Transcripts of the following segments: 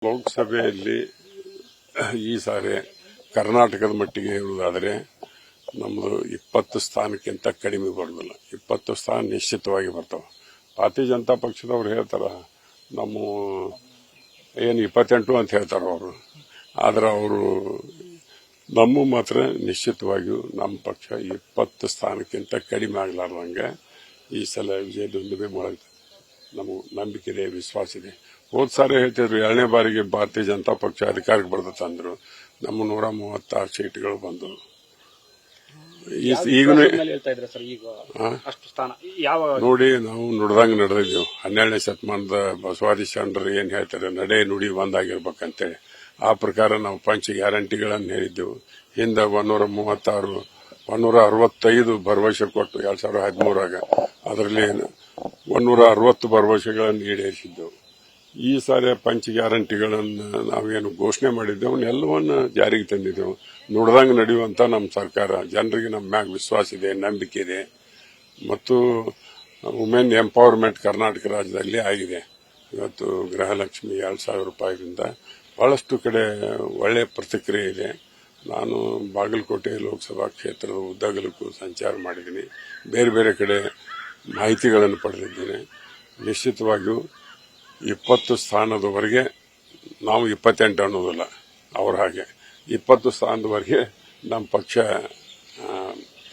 ಲೋಕಸಭೆಯಲ್ಲಿ ಈ ಸಾರಿ ಕರ್ನಾಟಕದ ಮಟ್ಟಿಗೆ ಹೇಳುವುದಾದರೆ ನಮ್ಮದು 20 ಸ್ಥಾನಕ್ಕಿಂತ ಕಡಿಮೆ ಬರುವುದಿಲ್ಲ. 20 ಸ್ಥಾನ ನಿಶ್ಚಿತವಾಗಿ ಬರ್ತಾವೆ. ಭಾರತೀಯ ಜನತಾ ಪಕ್ಷದವ್ರು ಹೇಳ್ತಾರ ನಮ್ಮ ಏನು 28 ಅಂತ ಹೇಳ್ತಾರ ಅವರು. ಆದ್ರೆ ಅವರು ನಮ್ಮ ಮಾತ್ರ ನಿಶ್ಚಿತವಾಗಿಯೂ ನಮ್ಮ ಪಕ್ಷ 20 ಸ್ಥಾನಕ್ಕಿಂತ ಕಡಿಮೆ ಆಗಲಾರ್ದಂಗೆ ಈ ಸಲ ವಿಜಯದೊಂದಿಗೆ ಮಾಡುತ್ತೆ. ನಮಗೆ ನಂಬಿಕೆ ಇದೆ, ವಿಶ್ವಾಸ ಇದೆ. ಹೋದ್ ಸಾರಿ ಹೇಳ್ತಿದ್ರು 2ನೇ ಬಾರಿಗೆ ಭಾರತೀಯ ಜನತಾ ಪಕ್ಷ ಅಧಿಕಾರಕ್ಕೆ ಬರ್ತದೆ ಅಂದ್ರು. ನಮ್ಮ 136 ಸೀಟ್ಗಳು ಬಂದವು. ಈಗಲೂ ನೋಡಿ, ನಾವು ನುಡ್ದಂಗೆ ನಡೆದಿದ್ದೆವು. 12ನೇ ಶತಮಾನದ ಬಸವಾದಿ ಶರಣರು ಏನ್ ಹೇಳ್ತಾರೆ, ನಡೆ ನುಡಿ ಒಂದಾಗಿರ್ಬೇಕಂತೇಳಿ ಆ ಪ್ರಕಾರ ನಾವು ಪಂಚ ಗ್ಯಾರಂಟಿಗಳನ್ನು ಹೇಳಿದ್ದೆವು. ಹಿಂದೆ 136 165 ಭರವಸೆ ಕೊಟ್ಟು 2013 ಅದರಲ್ಲಿ 160 ಭರವಸೆಗಳನ್ನು ಈಡೇರಿಸಿದ್ದೆವು. ಈ ಸಾರಿ ಪಂಚ ಗ್ಯಾರಂಟಿಗಳನ್ನು ನಾವೇನು ಘೋಷಣೆ ಮಾಡಿದ್ದೆವು ಎಲ್ಲವನ್ನ ಜಾರಿಗೆ ತಂದಿದ್ದೆವು. ನುಡ್ದಂಗೆ ನಡೆಯುವಂತ ನಮ್ಮ ಸರ್ಕಾರ, ಜನರಿಗೆ ನಮ್ಮ ಮ್ಯಾಗ ವಿಶ್ವಾಸ ಇದೆ, ನಂಬಿಕೆ ಇದೆ. ಮತ್ತು ವುಮೆನ್ ಎಂಪವರ್ಮೆಂಟ್ ಕರ್ನಾಟಕ ರಾಜ್ಯದಲ್ಲಿ ಆಗಿದೆ. ಇವತ್ತು ಗೃಹಲಕ್ಷ್ಮಿ 2,000 ರೂಪಾಯಿಯಿಂದ ಬಹಳಷ್ಟು ಕಡೆ ಒಳ್ಳೆಯ ಪ್ರತಿಕ್ರಿಯೆ ಇದೆ. ನಾನು ಬಾಗಲಕೋಟೆ ಲೋಕಸಭಾ ಕ್ಷೇತ್ರದ ಉದ್ದಗಲಕ್ಕೂ ಸಂಚಾರ ಮಾಡಿದ್ದೀನಿ. ಬೇರೆ ಬೇರೆ ಕಡೆ ಮಾಹಿತಿಗಳನ್ನು ಪಡೆದಿದ್ದೇನೆ. ನಿಶ್ಚಿತವಾಗಿಯೂ 20 ಸ್ಥಾನದವರೆಗೆ ನಾವು 28 ಅನ್ನೋದಿಲ್ಲ, ಅವ್ರ ಹಾಗೆ 20 ಸ್ಥಾನದವರೆಗೆ ನಮ್ಮ ಪಕ್ಷ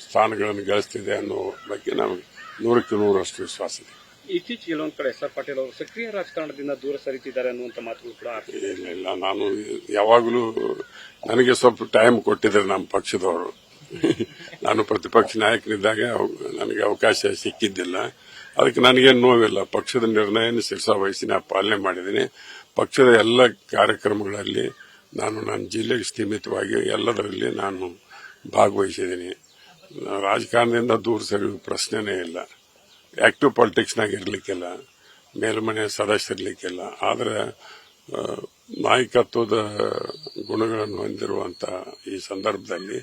ಸ್ಥಾನಗಳನ್ನು ಗಳಿಸ್ತಿದೆ ಅನ್ನೋ ಬಗ್ಗೆ ನಮಗೆ 100ಕ್ಕೆ 100ರಷ್ಟು ವಿಶ್ವಾಸ ಇದೆ. ಇತ್ತೀಚೆಗೆ ಕೆಲವೊಂದು ಕಡೆ ಎಸ್ ಆರ್ ಪಾಟೀಲ್ ಅವರು ಸಕ್ರಿಯ ರಾಜಕಾರಣದಿಂದ ದೂರ ಸರಿತಿದ್ದಾರೆ ಅನ್ನುವಂಥ ಮಾತುಗಳು ಕೂಡ ಇಲ್ಲ. ನಾನು ಯಾವಾಗಲೂ ನನಗೆ ಸ್ವಲ್ಪ ಟೈಮ್ ಕೊಟ್ಟಿದ್ದಾರೆ ನಮ್ಮ ಪಕ್ಷದವರು. ನಾನು ಪ್ರತಿಪಕ್ಷ ನಾಯಕನಿದ್ದಾಗ ನನಗೆ ಅವಕಾಶ ಸಿಕ್ಕಿದ್ದಿಲ್ಲ. ಅದಕ್ಕೆ ನನಗೇನು ನೋವಿಲ್ಲ. ಪಕ್ಷದ ನಿರ್ಣಯನ ಶಿರಸಾವಹಿಸಿ ನಾನು ಪಾಲನೆ ಮಾಡಿದ್ದೀನಿ. ಪಕ್ಷದ ಎಲ್ಲ ಕಾರ್ಯಕ್ರಮಗಳಲ್ಲಿ ನಾನು ನನ್ನ ಜಿಲ್ಲೆಗೆ ಸೀಮಿತವಾಗಿ ಎಲ್ಲದರಲ್ಲಿ ನಾನು ಭಾಗವಹಿಸಿದ್ದೀನಿ. ರಾಜಕಾರಣದಿಂದ ದೂರ ಸರಿಯುವ ಪ್ರಶ್ನೆನೇ ಇಲ್ಲ. ಆಕ್ಟಿವ್ ಪಾಲಿಟಿಕ್ಸ್ನಾಗ ಇರಲಿಕ್ಕಿಲ್ಲ, ಮೇಲ್ಮನೆ ಸದಸ್ಯರಿರ್ಲಿಕ್ಕಿಲ್ಲ. ಆದರೆ ನಾಯಕತ್ವದ ಗುಣಗಳನ್ನು ಹೊಂದಿರುವಂತ ಈ ಸಂದರ್ಭದಲ್ಲಿ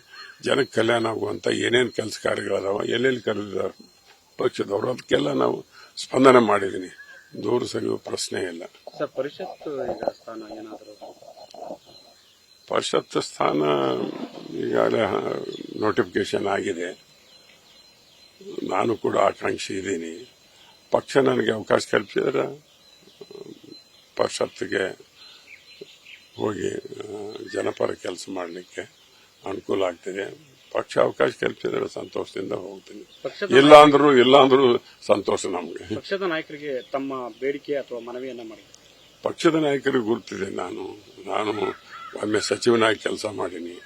ಜನಕ್ಕೆ ಕಲ್ಯಾಣ ಆಗುವಂತ ಏನೇನು ಕೆಲಸ ಕಾರ್ಯಗಳದಾವ, ಎಲ್ಲೆಲ್ಲಿ ಕರೆದಿದ್ದಾರೆ ಪಕ್ಷದವರು, ಅದಕ್ಕೆಲ್ಲ ನಾವು ಸ್ಪಂದನೆ ಮಾಡಿದ್ದೀನಿ. ದೂರ ಸರಿಯುವ ಪ್ರಶ್ನೆ ಇಲ್ಲ. ಪರಿಷತ್ ಸ್ಥಾನ ಈಗಾಗಲೇ ನೋಟಿಫಿಕೇಶನ್ ಆಗಿದೆ. ನಾನು ಕೂಡ ಆಕಾಂಕ್ಷಿ ಇದ್ದೀನಿ. ಪಕ್ಷ ನನಗೆ ಅವಕಾಶ ಕಲ್ಪಿಸಿದ್ರೆ ಪರಿಷತ್ಗೆ ಹೋಗಿ ಜನಪರ ಕೆಲಸ ಮಾಡಲಿಕ್ಕೆ ಅನುಕೂಲ ಆಗ್ತಿದೆ. ಪಕ್ಷ ಅವಕಾಶ ಕಲ್ಪಿಸಿದ್ರೆ ಸಂತೋಷದಿಂದ ಹೋಗ್ತೀನಿ. ಇಲ್ಲ ಅಂದ್ರೂ ಸಂತೋಷ ನಮಗೆ. ಪಕ್ಷದ ನಾಯಕರಿಗೆ ತಮ್ಮ ಬೇಡಿಕೆ ಅಥವಾ ಮನವಿಯನ್ನ ಮಾಡಿ. ಪಕ್ಷದ ನಾಯಕರಿಗೆ ಗುರುತಿದೆ. ನಾನು ಒಮ್ಮೆ ಸಚಿವನಾಗಿ ಕೆಲಸ ಮಾಡೀನಿ.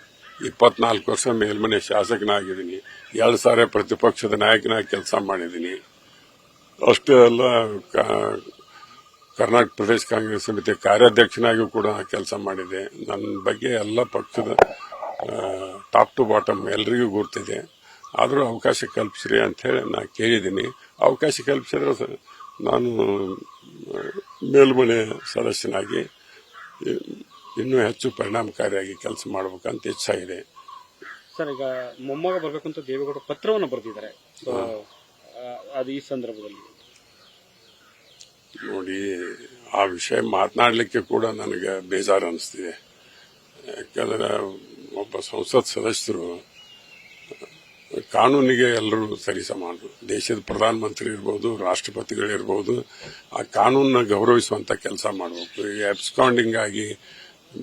24 ವರ್ಷ ಮೇಲ್ಮನೆ ಶಾಸಕನಾಗಿದ್ದೀನಿ. 2 ಸಾರಿ ಪ್ರತಿಪಕ್ಷದ ನಾಯಕನಾಗಿ ಕೆಲಸ ಮಾಡಿದ್ದೀನಿ. ಅಷ್ಟೇ ಅಲ್ಲ, ಕರ್ನಾಟಕ ಪ್ರದೇಶ ಕಾಂಗ್ರೆಸ್ ಸಮಿತಿ ಕಾರ್ಯಾಧ್ಯಕ್ಷನಾಗಿ ಕೂಡ ಕೆಲಸ ಮಾಡಿದೆ. ನನ್ನ ಬಗ್ಗೆ ಎಲ್ಲ ಪಕ್ಷದ ಟಾಪ್ ಟು ಬಾಟಮ್ ಎಲ್ಲರಿಗೂ ಗುರ್ತಿದೆ. ಆದರೂ ಅವಕಾಶ ಕಲ್ಪಿಸ್ರಿ ಅಂತ ಹೇಳಿ ನಾನು ಕೇಳಿದ್ದೀನಿ. ಅವಕಾಶ ಕಲ್ಪಿಸಿದ್ರೆ ನಾನು ಮೇಲ್ಮನೆ ಸದಸ್ಯನಾಗಿ ಇನ್ನೂ ಹೆಚ್ಚು ಪರಿಣಾಮಕಾರಿಯಾಗಿ ಕೆಲಸ ಮಾಡಬೇಕಂತ ಇಚ್ಛಾಗಿದೆ. ಸರ್, ಈಗ ಮೊಮ್ಮಗ ಬರಬೇಕು ಅಂತ ದೇವೇಗೌಡ ಪತ್ರವನ್ನು ಬರೆದಿದ್ದಾರೆ. ಅದು ಈ ಸಂದರ್ಭದಲ್ಲಿ ನೋಡಿ, ಆ ವಿಷಯ ಮಾತನಾಡಲಿಕ್ಕೆ ಕೂಡ ನನಗೆ ಬೇಜಾರು ಅನಿಸ್ತಿದೆ. ಯಾಕಂದ್ರೆ ಒಬ್ಬ ಸಂಸತ್ ಸದಸ್ಯರು ಕಾನೂನಿಗೆ ಎಲ್ಲರೂ ಸರಿ ಸಮಾನರು. ದೇಶದ ಪ್ರಧಾನಮಂತ್ರಿ ಇರ್ಬೋದು, ರಾಷ್ಟ್ರಪತಿಗಳಿರ್ಬೋದು, ಆ ಕಾನೂನನ್ನ ಗೌರವಿಸುವಂತ ಕೆಲಸ ಮಾಡಬೇಕು. ಈ ಅಬ್ಸ್ಕಾಂಡಿಂಗ್ ಆಗಿ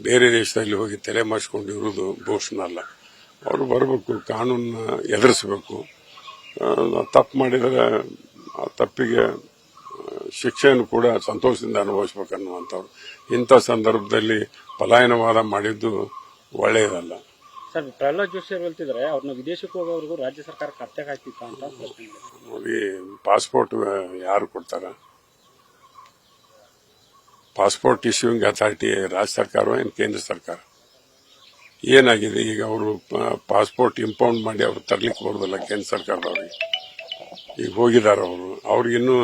ಬೇರೆ ದೇಶದಲ್ಲಿ ಹೋಗಿ ತಲೆ ಮಾಡಿಸ್ಕೊಂಡಿರುವುದು ಭೂಷಣ ಅಲ್ಲ. ಅವರು ಬರಬೇಕು, ಕಾನೂನನ್ನ ಎದುರಿಸಬೇಕು. ತಪ್ಪು ಮಾಡಿದರೆ ಆ ತಪ್ಪಿಗೆ ಶಿಕ್ಷೆಯನ್ನು ಕೂಡ ಸಂತೋಷದಿಂದ ಅನುಭವಿಸಬೇಕನ್ನುವಂಥವ್ರು. ಇಂಥ ಸಂದರ್ಭದಲ್ಲಿ ಪಲಾಯನವಾದ ಮಾಡಿದ್ದು ಒಳ್ಳೆಯದಲ್ಲ. ಸರ್, ಪ್ರಹ್ಲಾದ್ ಜೋಶಿ ಅವರು ಹೇಳ್ತಿದ್ದಾರೆ ಅವ್ರನ್ನ ವಿದೇಶಕ್ಕೆ ಹೋಗೋವರೆಗೂ ರಾಜ್ಯ ಸರ್ಕಾರ ಕತ್ತೆ ಕಾಯ್ತಿತ್ತ ಅಂತ. ನೋಡಿ, ಪಾಸ್ಪೋರ್ಟ್ ಯಾರು ಕೊಡ್ತಾರ? ಪಾಸ್ಪೋರ್ಟ್ ಇಶ್ಯೂಯಿಂಗ್ ಅಥಾರಿಟಿ ರಾಜ್ಯ ಸರ್ಕಾರ ಏನು ಕೇಂದ್ರ ಸರ್ಕಾರ? ಏನಾಗಿದೆ ಈಗ? ಅವರು ಪಾಸ್ಪೋರ್ಟ್ ಇಂಪೌಂಡ್ ಮಾಡಿ ಅವರು ತರ್ಲಿಕ್ಕೆ ಬರೋದಿಲ್ಲ ಕೇಂದ್ರ ಸರ್ಕಾರದವ್ರಿಗೆ. ಈಗ ಹೋಗಿದ್ದಾರೆ ಅವ್ರಿಗಿನ್ನೂ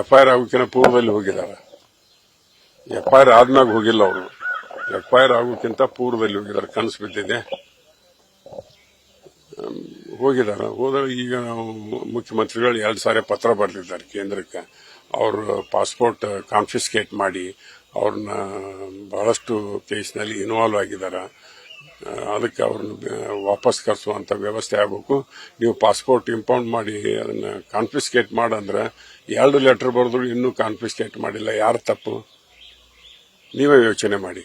FIR ಆಗೋಕ್ಕಿಂತ ಪೂರ್ವದಲ್ಲಿ ಹೋಗಿದ್ದಾರೆ. FIR ಆದ್ಮ್ಯಾಗ ಹೋಗಿಲ್ಲ. ಅವರು FIR ಆಗೋಕ್ಕಿಂತ ಪೂರ್ವದಲ್ಲಿ ಹೋಗಿದ್ದಾರೆ. ಕನಸು ಬಿದ್ದಿದೆ, ಹೋಗಿದ್ದಾರೆ. ಹೋದಾಗ ಈಗ ಮುಖ್ಯಮಂತ್ರಿಗಳು 2 ಸಾರಿ ಪತ್ರ ಬರೆದಿದ್ದಾರೆ ಕೇಂದ್ರಕ್ಕೆ. ಅವರು ಪಾಸ್ಪೋರ್ಟ್ ಕಾನ್ಫಿಸ್ಕೇಟ್ ಮಾಡಿ ಅವ್ರನ್ನ ಬಹಳಷ್ಟು ಕೇಸ್ನಲ್ಲಿ ಇನ್ವಾಲ್ವ್ ಆಗಿದ್ದಾರೆ. ಅದಕ್ಕೆ ಅವ್ರನ್ನ ವಾಪಸ್ ಕರೆಸುವಂತ ವ್ಯವಸ್ಥೆ ಆಗಬೇಕು. ನೀವು ಪಾಸ್ಪೋರ್ಟ್ ಇಂಪೌಂಡ್ ಮಾಡಿ ಅದನ್ನ ಕಾನ್ಫಿಸ್ಕೇಟ್ ಮಾಡಂದ್ರೆ 2 ಲೆಟರ್ ಬರೆದ್ರು ಇನ್ನೂ ಕಾನ್ಫಿಸ್ಕೇಟ್ ಮಾಡಿಲ್ಲ. ಯಾರು ತಪ್ಪು? ನೀವೇ ಯೋಚನೆ ಮಾಡಿ.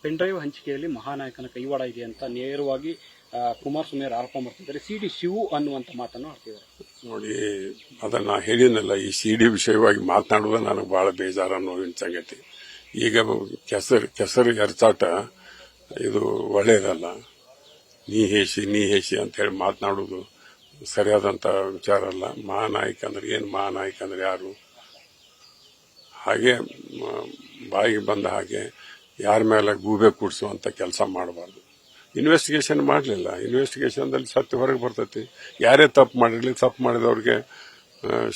ಪೆನ್ ಡ್ರೈವ್ ಹಂಚಿಕೆಯಲ್ಲಿ ಮಹಾನಾಯಕನ ಕೈವಾಡ ಇದೆ ಅಂತ ನೇರವಾಗಿ ಕುಮಾರಸ್ವಾಮಿ ಅವರು ಆರೋಪ ಮಾಡ್ತಿದ್ದಾರೆ. ಸಿಡಿ ಶಿವು ಅನ್ನುವಂತ ಮಾತನ್ನು ಆಡ್ತಿದ್ದಾರೆ. ನೋಡಿ, ಅದನ್ನ ಹೇಳಿನಲ್ಲ, ಈ ಸಿಡಿ ವಿಷಯವಾಗಿ ಮಾತನಾಡುವುದು ನನಗೆ ಬಹಳ ಬೇಜಾರ ನೋವಿನ ಸಂಗತಿ. ಈಗ ಕೆಸರು ಎರ್ಚಾಟ ಇದು ಒಳ್ಳೆಯದಲ್ಲ. ನೀ ಹೇಸಿ ಅಂತ ಹೇಳಿ ಮಾತನಾಡುವುದು ಸರಿಯಾದಂತ ವಿಚಾರ ಅಲ್ಲ. ಮಹಾನಾಯಕ ಅಂದ್ರೆ ಏನು, ಮಹಾನಾಯಕ ಅಂದ್ರೆ ಯಾರು? ಹಾಗೆ ಬಾಯಿಗೆ ಬಂದ ಹಾಗೆ ಯಾರ ಮೇಲೆ ಗೂಬೆ ಕೂಡಿಸುವಂತ ಕೆಲಸ ಮಾಡಬಾರ್ದು. ಇನ್ವೆಸ್ಟಿಗೇಷನ್ ಮಾಡಲಿಲ್ಲ. ಇನ್ವೆಸ್ಟಿಗೇಷನ್ದಲ್ಲಿ ಸತ್ಯ ಹೊರಗೆ ಬರ್ತೈತಿ. ಯಾರೇ ತಪ್ಪು ಮಾಡಿರಲಿ, ತಪ್ಪು ಮಾಡಿದವ್ರಿಗೆ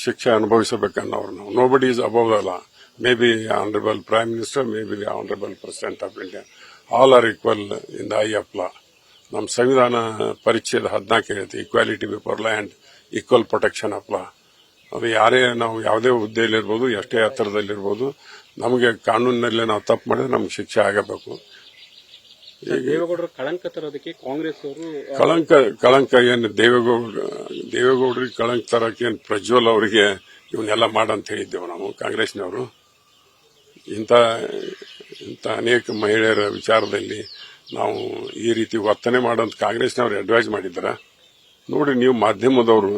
ಶಿಕ್ಷೆ ಅನುಭವಿಸಬೇಕನ್ನೋರು ನಾವು. Nobody is above the law. May be honourable prime minister, may be honourable president of India, all are equal in the I of law. ನಮ್ಮ ಸಂವಿಧಾನ ಪರಿಚ್ಛೇದ 14 ಹೇಳುತ್ತೆ, equality before law and equal protection of law. ಅದು ಯಾರೇ ನಾವು ಯಾವುದೇ ಹುದ್ದೆಯಲ್ಲಿರ್ಬೋದು, ಎಷ್ಟೇ ಎತ್ತರದಲ್ಲಿರ್ಬೋದು, ನಮಗೆ ಕಾನೂನಿನಲ್ಲೇ ನಾವು ತಪ್ಪು ಮಾಡಿದ್ರೆ ನಮ್ಗೆ ಶಿಕ್ಷೆ ಆಗಬೇಕು. ದೇವೇಗೌಡರು ಕಳಂಕ ತರೋದಕ್ಕೆ ಕಾಂಗ್ರೆಸ್ ಅವರು ಕಳಂಕ ಏನು ದೇವೇಗೌಡರಿಗೆ ಕಳಂಕ ತರಕ್ಕೆ ಏನು ಪ್ರಜ್ವಲ್ ಅವರಿಗೆ ಇವನ್ನೆಲ್ಲ ಮಾಡಂತ ಹೇಳಿದ್ದೇವೆ ನಾವು ಕಾಂಗ್ರೆಸ್ನವರು. ಇಂಥ ಅನೇಕ ಮಹಿಳೆಯರ ವಿಚಾರದಲ್ಲಿ ನಾವು ಈ ರೀತಿ ವರ್ತನೆ ಮಾಡೋಂತ ಕಾಂಗ್ರೆಸ್ನವರು ಅಡ್ವೈಸ್ ಮಾಡಿದ್ದಾರ? ನೋಡಿ, ನೀವು ಮಾಧ್ಯಮದವರು,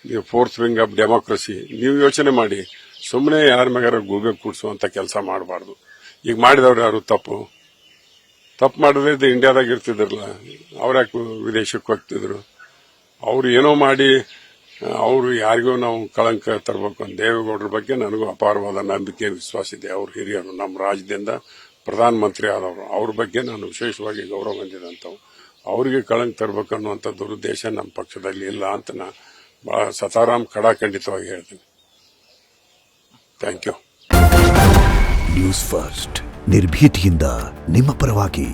ನೀವು ಫೋರ್ತ್ ವಿಂಗ್ ಆಫ್ ಡೆಮೋಕ್ರಸಿ, ನೀವು ಯೋಚನೆ ಮಾಡಿ. ಸುಮ್ಮನೆ ಯಾರ ಮ್ಯಾಗಾರ ಗೂಬೆ ಕೂಡಿಸುವಂತ ಕೆಲಸ ಮಾಡಬಾರ್ದು. ಈಗ ಮಾಡಿದವ್ರು ಯಾರು? ತಪ್ಪು ಮಾಡಿದ್ರೆ ಇಂಡಿಯಾದಾಗ ಇರ್ತಿದ್ರಲ್ಲ, ಅವ್ರ್ಯಾಕೆ ವಿದೇಶಕ್ಕೆ ಹೋಗ್ತಿದ್ರು? ಅವ್ರು ಏನೋ ಮಾಡಿ ಅವರು ಯಾರಿಗೂ ನಾವು ಕಳಂಕ ತರಬೇಕು ಅಂತ. ದೇವೇಗೌಡರ ಬಗ್ಗೆ ನನಗೂ ಅಪಾರವಾದ ನಂಬಿಕೆ, ವಿಶ್ವಾಸ ಇದೆ. ಅವ್ರ ಹಿರಿಯರು, ನಮ್ಮ ರಾಜ್ಯದಿಂದ ಪ್ರಧಾನಮಂತ್ರಿ ಆದವರು, ಅವ್ರ ಬಗ್ಗೆ ನಾನು ವಿಶೇಷವಾಗಿ ಗೌರವ ಹೊಂದಿದಂಥವು. ಅವರಿಗೆ ಕಳಂಕ ತರಬೇಕು ಅನ್ನುವಂಥ ದುರುದ್ದೇಶ ನಮ್ಮ ಪಕ್ಷದಲ್ಲಿ ಇಲ್ಲ ಅಂತ ನಾ ಬಹಳ ಸತಾರಾಮ್ ಖಡಾಖಂಡಿತವಾಗಿ ಹೇಳ್ತೀನಿ. Thank you. ನ್ಯೂಸ್ ಫಸ್ಟ್, ನಿರ್ಭೀತಿಯಿಂದ ನಿಮ್ಮ ಪರವಾಗಿ.